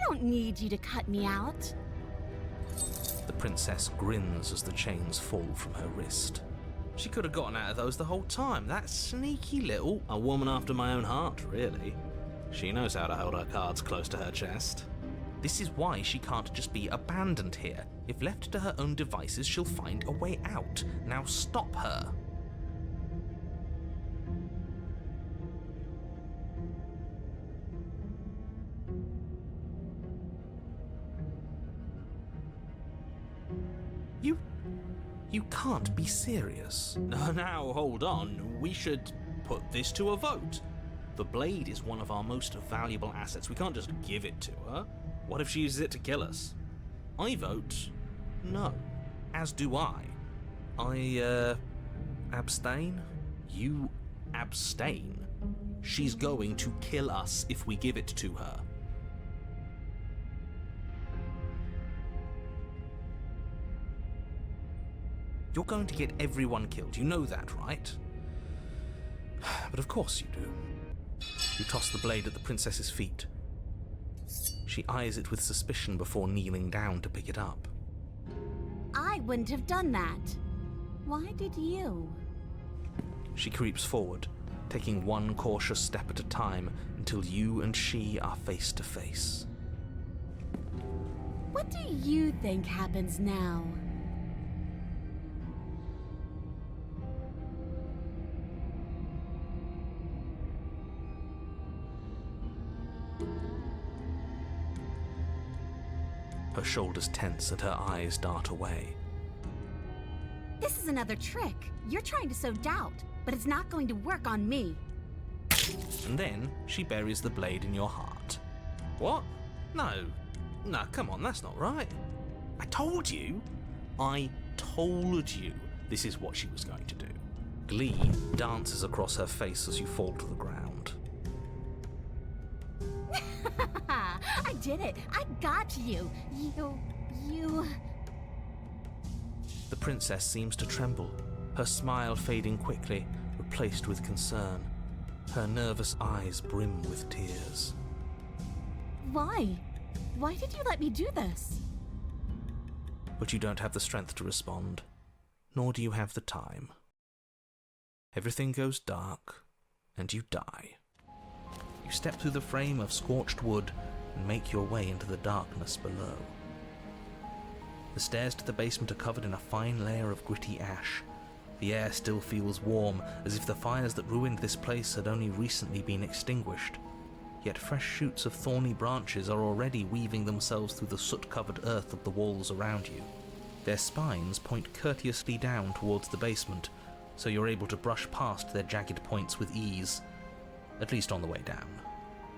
don't need you to cut me out. The princess grins as the chains fall from her wrist. She could have gotten out of those the whole time. That sneaky little, a woman after my own heart, really. She knows how to hold her cards close to her chest. This is why she can't just be abandoned here. If left to her own devices, she'll find a way out. Now stop her. You can't be serious. Now, hold on. We should put this to a vote. The blade is one of our most valuable assets. We can't just give it to her. What if she uses it to kill us? I vote no. As do I. Abstain? You abstain? She's going to kill us if we give it to her. You're going to get everyone killed, you know that, right? But of course you do. You toss the blade at the princess's feet. She eyes it with suspicion before kneeling down to pick it up. I wouldn't have done that. Why did you? She creeps forward, taking one cautious step at a time until you and she are face to face. What do you think happens now? Her shoulders tense and her eyes dart away. This is another trick. You're trying to sow doubt, but it's not going to work on me. And then she buries the blade in your heart. What? No, come on, that's not right. I told you this is what she was going to do. Glee dances across her face as you fall to the ground. I did it. I got you. You... The princess seems to tremble, her smile fading quickly, replaced with concern. Her nervous eyes brim with tears. Why? Why did you let me do this? But you don't have the strength to respond, nor do you have the time. Everything goes dark, and you die. You step through the frame of scorched wood and make your way into the darkness below. The stairs to the basement are covered in a fine layer of gritty ash. The air still feels warm, as if the fires that ruined this place had only recently been extinguished. Yet fresh shoots of thorny branches are already weaving themselves through the soot-covered earth of the walls around you. Their spines point courteously down towards the basement, so you're able to brush past their jagged points with ease, at least on the way down.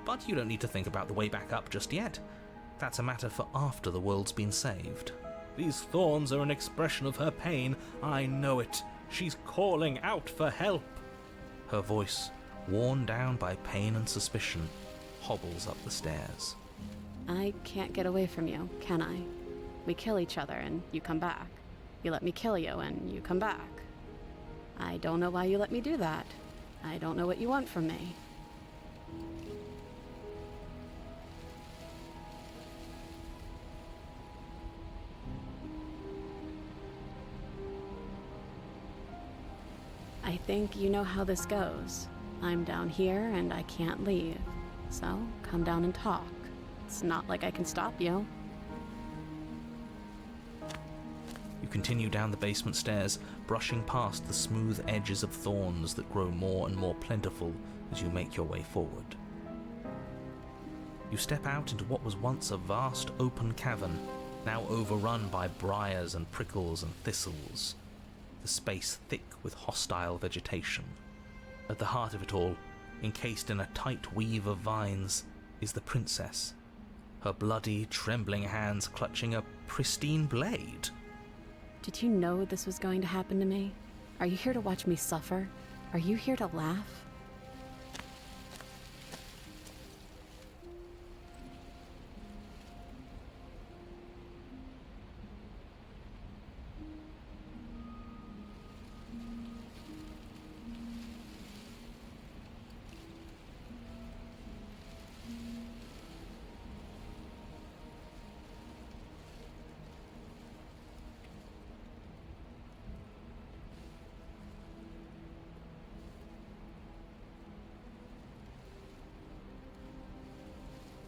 But you don't need to think about the way back up just yet. That's a matter for after the world's been saved. These thorns are an expression of her pain. I know it. She's calling out for help. Her voice, worn down by pain and suspicion, hobbles up the stairs. I can't get away from you, can I? We kill each other and you come back. You let me kill you and you come back. I don't know why you let me do that. I don't know what you want from me. I think you know how this goes. I'm down here and I can't leave. So come down and talk. It's not like I can stop you. You continue down the basement stairs, brushing past the smooth edges of thorns that grow more and more plentiful as you make your way forward. You step out into what was once a vast open cavern, now overrun by briars and prickles and thistles, the space thick with hostile vegetation. At the heart of it all, encased in a tight weave of vines, is the princess, her bloody, trembling hands clutching a pristine blade. Did you know this was going to happen to me? Are you here to watch me suffer? Are you here to laugh?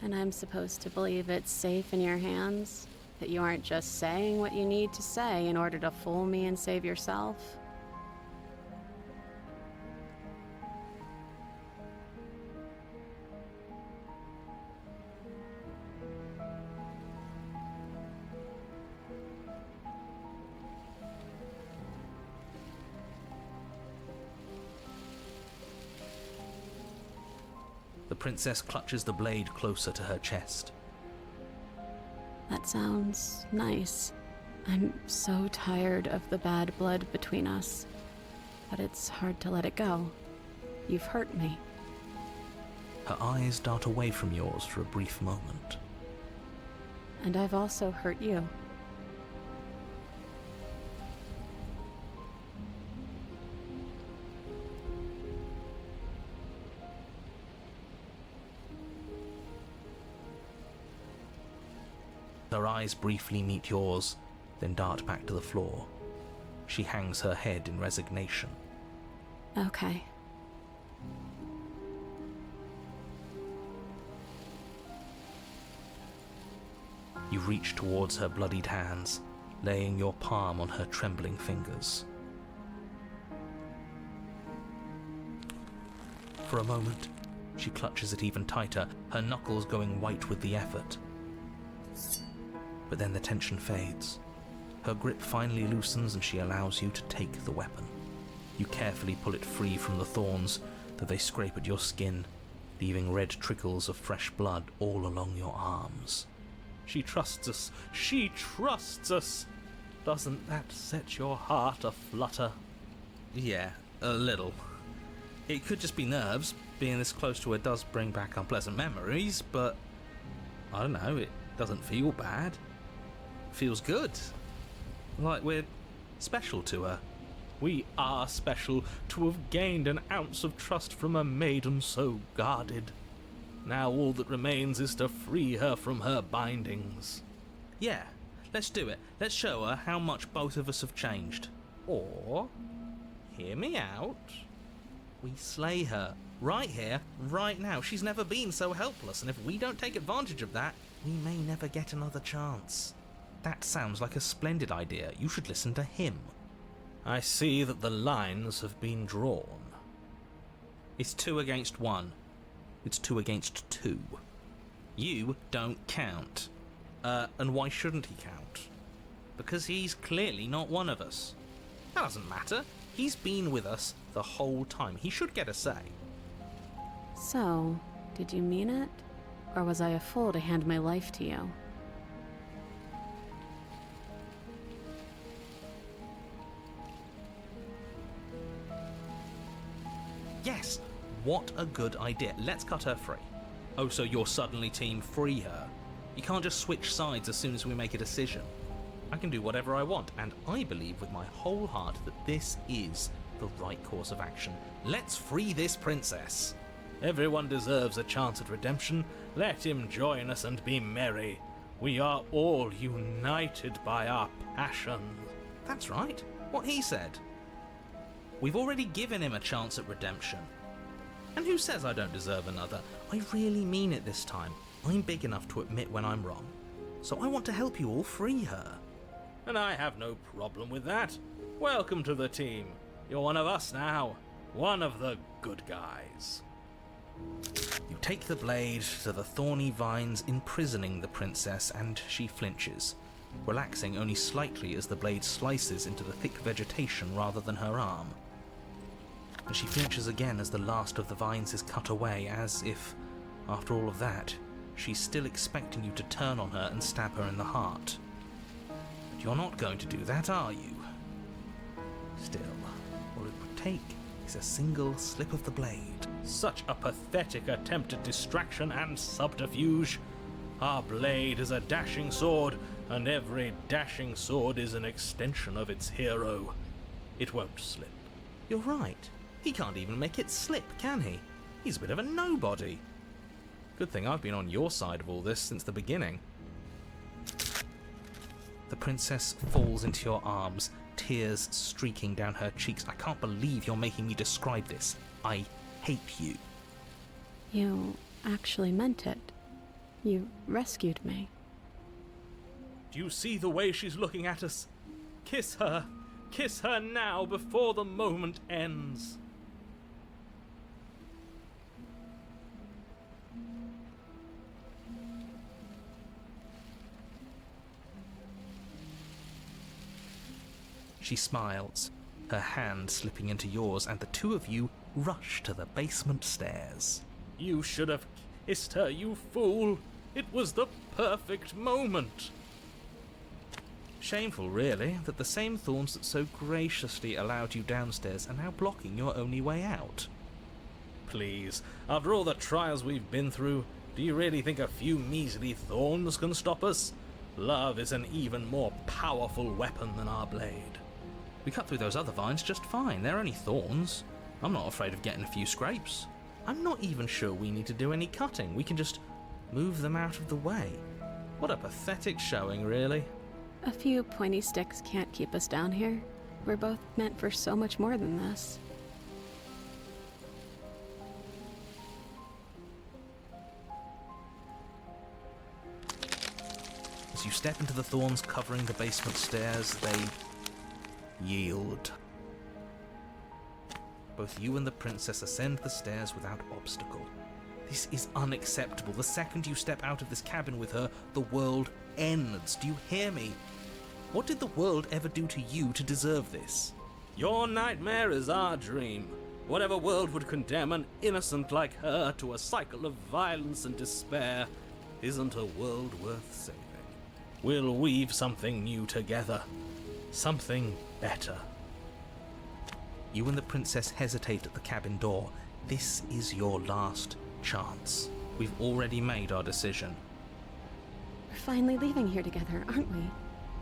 And I'm supposed to believe it's safe in your hands? That you aren't just saying what you need to say in order to fool me and save yourself? The princess clutches the blade closer to her chest. That sounds nice. I'm so tired of the bad blood between us, but it's hard to let it go. You've hurt me. Her eyes dart away from yours for a brief moment. And I've also hurt you. Her eyes briefly meet yours, then dart back to the floor. She hangs her head in resignation. Okay. You reach towards her bloodied hands, laying your palm on her trembling fingers. For a moment, she clutches it even tighter, her knuckles going white with the effort. But then the tension fades. Her grip finally loosens and she allows you to take the weapon. You carefully pull it free from the thorns, though they scrape at your skin, leaving red trickles of fresh blood all along your arms. She trusts us. She trusts us. Doesn't that set your heart aflutter? Yeah, a little. It could just be nerves. Being this close to her does bring back unpleasant memories, but I don't know, it doesn't feel bad. Feels good. Like we're special to her. We are special to have gained an ounce of trust from a maiden so guarded. Now all that remains is to free her from her bindings. Yeah, let's do it. Let's show her how much both of us have changed. Or, hear me out, we slay her. Right here, right now. She's never been so helpless, and if we don't take advantage of that, we may never get another chance. That sounds like a splendid idea. You should listen to him. I see that the lines have been drawn. It's 2 against 1. It's 2 against 2. You don't count. And why shouldn't he count? Because he's clearly not one of us. That doesn't matter. He's been with us the whole time. He should get a say. So, did you mean it? Or was I a fool to hand my life to you? Yes! What a good idea. Let's cut her free. Oh, so you're suddenly team free her? You can't just switch sides as soon as we make a decision. I can do whatever I want, and I believe with my whole heart that this is the right course of action. Let's free this princess. Everyone deserves a chance at redemption. Let him join us and be merry. We are all united by our passion. That's right. What he said. We've already given him a chance at redemption. And who says I don't deserve another? I really mean it this time. I'm big enough to admit when I'm wrong. So I want to help you all free her. And I have no problem with that. Welcome to the team. You're one of us now. One of the good guys. You take the blade to the thorny vines imprisoning the princess, and she flinches, relaxing only slightly as the blade slices into the thick vegetation rather than her arm. And she flinches again as the last of the vines is cut away, as if, after all of that, she's still expecting you to turn on her and stab her in the heart. But you're not going to do that, are you? Still, all it would take is a single slip of the blade. Such a pathetic attempt at distraction and subterfuge. Our blade is a dashing sword, and every dashing sword is an extension of its hero. It won't slip. You're right. He can't even make it slip, can he? He's a bit of a nobody. Good thing I've been on your side of all this since the beginning. The princess falls into your arms, tears streaking down her cheeks. I can't believe you're making me describe this. I hate you. You actually meant it. You rescued me. Do you see the way she's looking at us? Kiss her! Kiss her now before the moment ends! She smiles, her hand slipping into yours, and the two of you rush to the basement stairs. You should have kissed her, you fool! It was the perfect moment! Shameful, really, that the same thorns that so graciously allowed you downstairs are now blocking your only way out. Please, after all the trials we've been through, do you really think a few measly thorns can stop us? Love is an even more powerful weapon than our blade. We cut through those other vines just fine. They're only thorns. I'm not afraid of getting a few scrapes. I'm not even sure we need to do any cutting. We can just move them out of the way. What a pathetic showing, really. A few pointy sticks can't keep us down here. We're both meant for so much more than this. As you step into the thorns covering the basement stairs, they yield. Both you and the princess ascend the stairs without obstacle. This is unacceptable. The second you step out of this cabin with her, the world ends. Do you hear me? What did the world ever do to you to deserve this? Your nightmare is our dream. Whatever world would condemn an innocent like her to a cycle of violence and despair isn't a world worth saving. We'll weave something new together. Something better. You and the princess hesitate at the cabin door. This is your last chance. We've already made our decision. We're finally leaving here together, aren't we?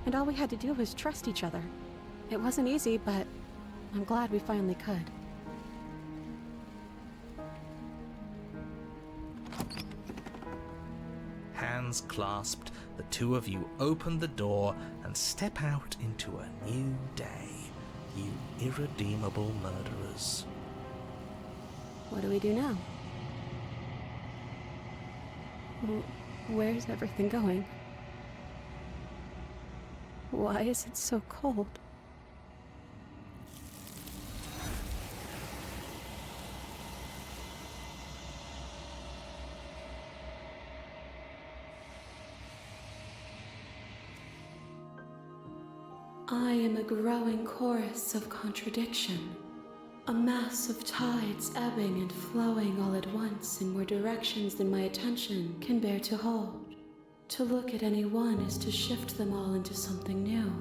And all we had to do was trust each other. It wasn't easy, but I'm glad we finally could. Hands clasped, the two of you open the door and step out into a new day, you irredeemable murderers. What do we do now? Where's everything going? Why is it so cold? I am a growing chorus of contradiction, a mass of tides ebbing and flowing all at once in more directions than my attention can bear to hold. To look at any one is to shift them all into something new,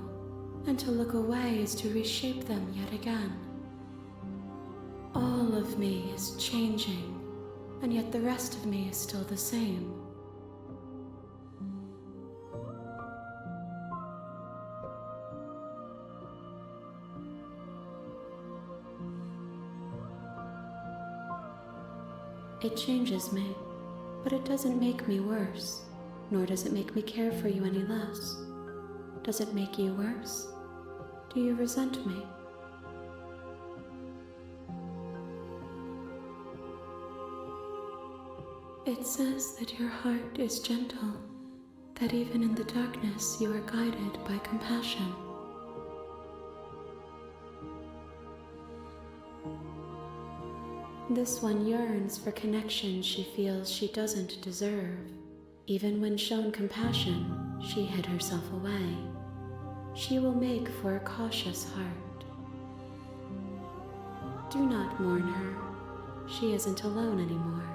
and to look away is to reshape them yet again. All of me is changing, and yet the rest of me is still the same. It changes me, but it doesn't make me worse, nor does it make me care for you any less. Does it make you worse? Do you resent me? It says that your heart is gentle, that even in the darkness you are guided by compassion. This one yearns for connection she feels she doesn't deserve. Even when shown compassion, she hid herself away. She will make for a cautious heart. Do not mourn her. She isn't alone anymore.